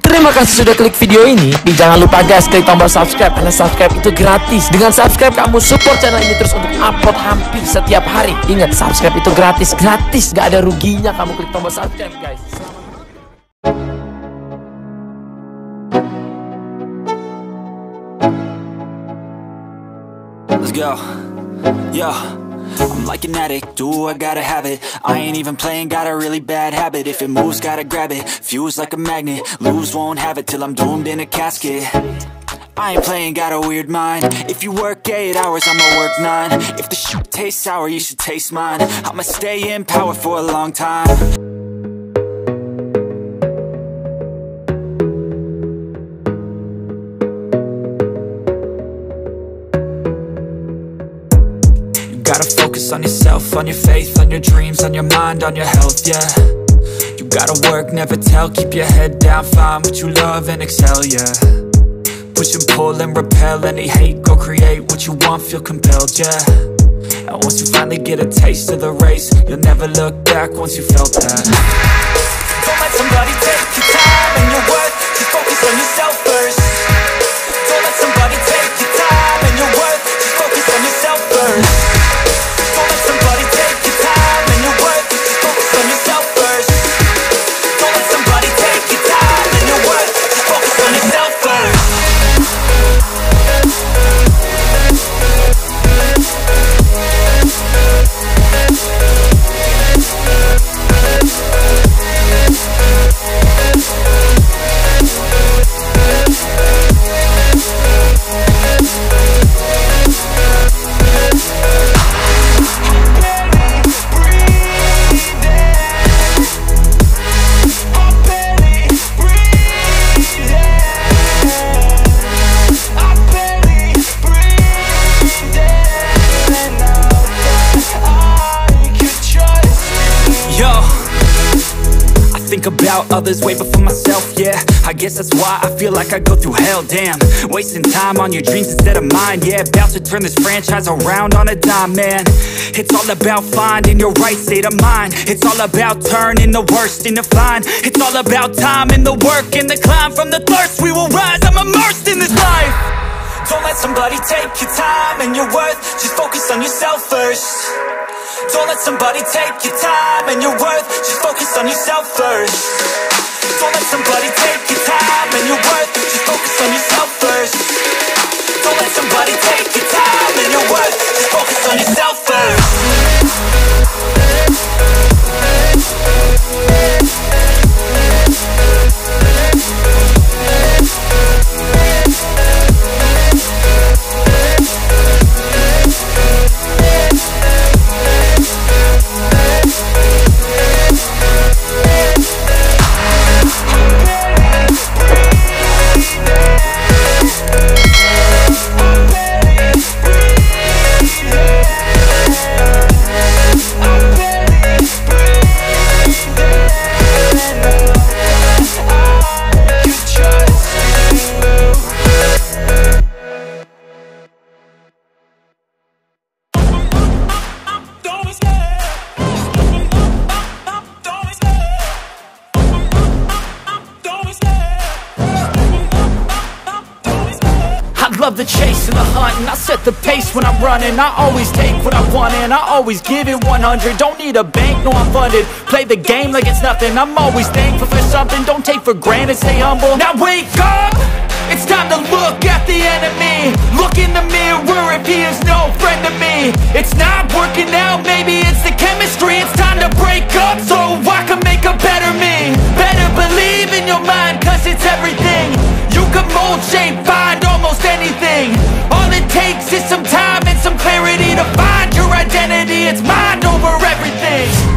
Terima kasih sudah klik video ini. Jangan lupa guys, klik tombol subscribe, karena subscribe itu gratis. Dengan subscribe kamu support channel ini terus untuk upload hampir setiap hari. Ingat, subscribe itu gratis, gak ada ruginya kamu klik tombol subscribe guys. Let's go. Yo, I'm like an addict, do I gotta have it. I ain't even playing, got a really bad habit. If it moves, gotta grab it, fuse like a magnet. Lose, won't have it till I'm doomed in a casket. I ain't playing, got a weird mind. If you work 8 hours, I'ma work 9. If the shit tastes sour, you should taste mine. I'ma stay in power for a long time. Gotta focus on yourself, on your faith, on your dreams, on your mind, on your health, yeah. You gotta work, never tell, keep your head down, find what you love and excel, yeah. Push and pull and repel any hate, go create what you want, feel compelled, yeah. And once you finally get a taste of the race, you'll never look back once you felt that. Don't let somebody take your time and your worth, just focus on yourself first. Don't let somebody take your time and your worth, just focus on yourself first. Think about others way before myself, yeah. I guess that's why I feel like I go through hell, damn. Wasting time on your dreams instead of mine, yeah. About to turn this franchise around on a dime, man. It's all about finding your right state of mind. It's all about turning the worst into fine. It's all about time and the work and the climb. From the thirst we will rise, I'm immersed in this life. Don't let somebody take your time and your worth, just focus on yourself first. Don't let somebody take your time and your worth, just focus on yourself first. Don't let somebody take your time and your worth, just focus on yourself first. Don't let somebody take your time and your worth, just focus on yourself first. Love the chase and the hunt, and I set the pace when I'm running. I always take what I want and I always give it 100. Don't need a bank, no I'm funded. Play the game like it's nothing. I'm always thankful for something. Don't take for granted, stay humble. Now wake up! It's time to look at the enemy. Look in the mirror if he is no friend to me. It's not working out, maybe it's the chemistry. It's time to break up so I can make a better me. Better believe in your mind, cause it's everything. You can mold, shape, find almost anything. All it takes is some time and some clarity to find your identity. It's mind over everything.